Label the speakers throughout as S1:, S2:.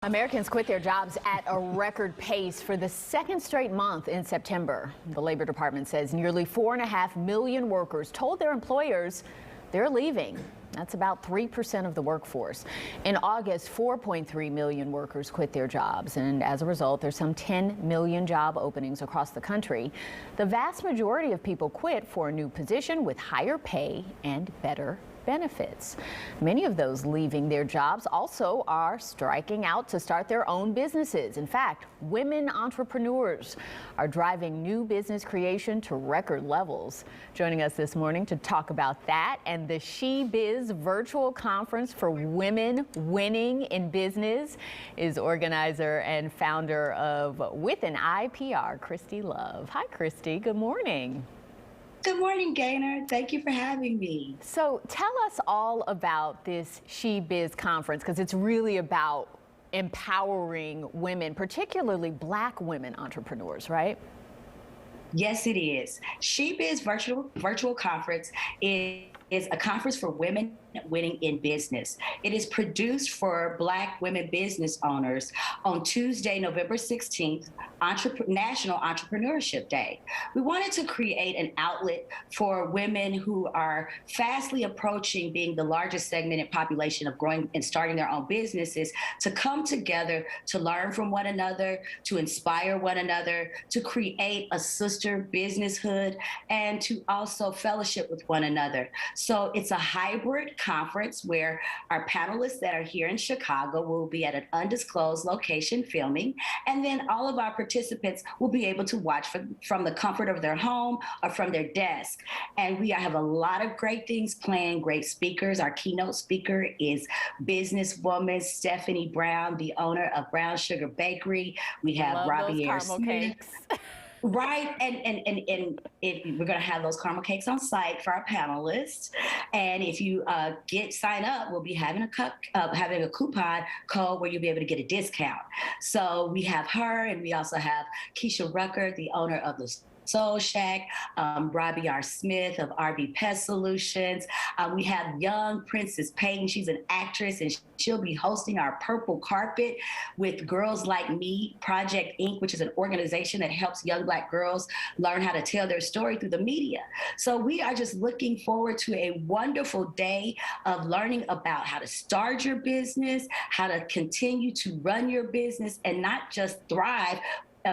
S1: Americans quit their jobs at a record pace for the second straight month in September. The Labor Department says nearly 4.5 million workers told their employers they're leaving. That's about 3% of the workforce. In August, 4.3 million workers quit their jobs, and as a result, there's some 10 million job openings across the country. The vast majority of people quit for a new position with higher pay and better benefits. Many of those leaving their jobs also are striking out to start their own businesses. In fact, women entrepreneurs are driving new business creation to record levels. Joining us this morning to talk about that and the SheBiz virtual conference for women winning in business is organizer and founder of With an Eye PR, Christy Love. Hi, Christy. Good morning.
S2: Good morning, Gaynor. Thank you for having me.
S1: So tell us all about this SheBiz conference, because it's really about empowering women, particularly Black women entrepreneurs, right?
S2: Yes, it is. SheBiz virtual conference is a conference for women winning in business. It is produced for Black women business owners on Tuesday, November 16th, National Entrepreneurship Day. We wanted to create an outlet for women who are fastly approaching being the largest segmented population of growing and starting their own businesses to come together to learn from one another, to inspire one another, to create a sister businesshood, and to also fellowship with one another. So it's a hybrid conference where our panelists that are here in Chicago will be at an undisclosed location filming, and then all of our participants will be able to watch from the comfort of their home or from their desk. And we have a lot of great things planned, great speakers. Our keynote speaker is businesswoman Stephanie Brown, the owner of Brown Sugar Bakery. We have Robbie Smith. Right, and we're going to have those caramel cakes on site for our panelists, and if you sign up, we'll be having a coupon code where you'll be able to get a discount. So we have her, and we also have Keisha Rucker, the owner of the Soul Shack, Robbie Smith of RB Pest Solutions. We have young Princess Payton. She's an actress, and she'll be hosting our purple carpet with Girls Like Me Project Inc., which is an organization that helps young Black girls learn how to tell their story through the media. So we are just looking forward to a wonderful day of learning about how to start your business, how to continue to run your business, and not just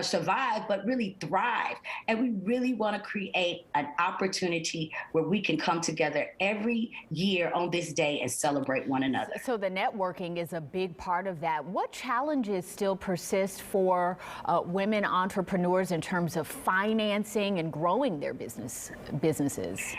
S2: survive, but really thrive. And we really want to create an opportunity where we can come together every year on this day and celebrate one another.
S1: So the networking is a big part of that. What challenges still persist for women entrepreneurs in terms of financing and growing their businesses?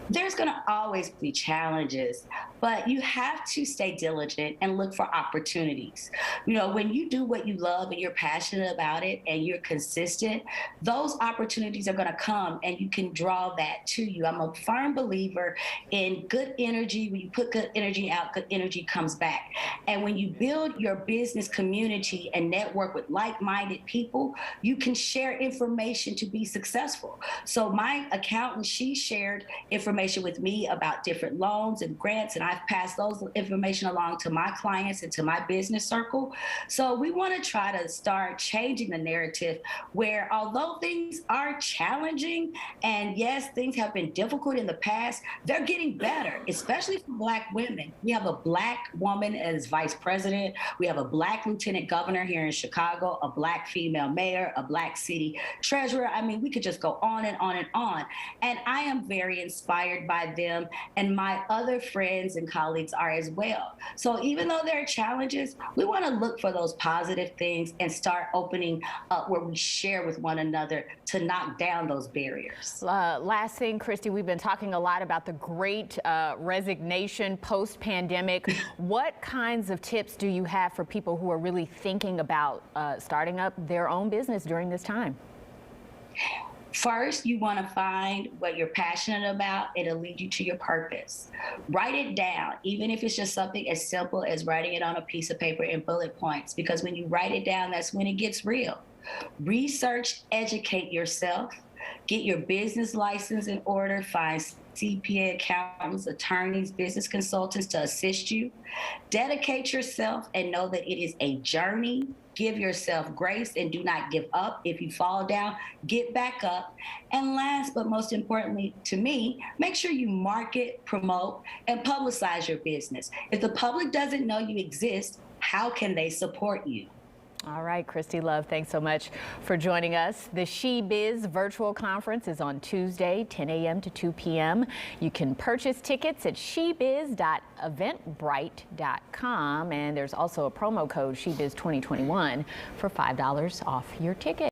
S2: There's going to always be challenges, but you have to stay diligent and look for opportunities. You know, when you do what you love and you're passionate about it and you're consistent, those opportunities are going to come and you can draw that to you. I'm a firm believer in good energy. When you put good energy out, good energy comes back. And when you build your business community and network with like-minded people, you can share information to be successful. So my accountant, she shared information with me about different loans and grants, and I've passed those information along to my clients and to my business circle. So we want to try to start changing the narrative where, although things are challenging, and yes, things have been difficult in the past, they're getting better, especially for Black women. We have a Black woman as vice president. We have a Black lieutenant governor here in Chicago, a Black female mayor, a Black city treasurer. I mean, we could just go on and on and on. And I am very inspired by them, and my other friends and colleagues are as well. So even though there are challenges, we want to look for those positive things and start opening up where we share with one another to knock down those barriers.
S1: Last thing, Christy, we've been talking a lot about the great resignation post-pandemic. What kinds of tips do you have for people who are really thinking about starting up their own business during this time?
S2: First, you want to find what you're passionate about. It'll lead you to your purpose. Write it down, even if it's just something as simple as writing it on a piece of paper in bullet points, because when you write it down, that's when it gets real. Research, educate yourself, get your business license in order, find CPA accountants, attorneys, business consultants to assist you. Dedicate yourself and know that it is a journey. Give yourself grace and do not give up. If you fall down, get back up. And last but most importantly to me, make sure you market, promote, and publicize your business. If the public doesn't know you exist, how can they support you?
S1: All right, Christy Love, thanks so much for joining us. The SheBiz virtual conference is on Tuesday, 10 a.m. to 2 p.m. You can purchase tickets at shebiz.eventbrite.com, and there's also a promo code SheBiz2021 for $5 off your ticket.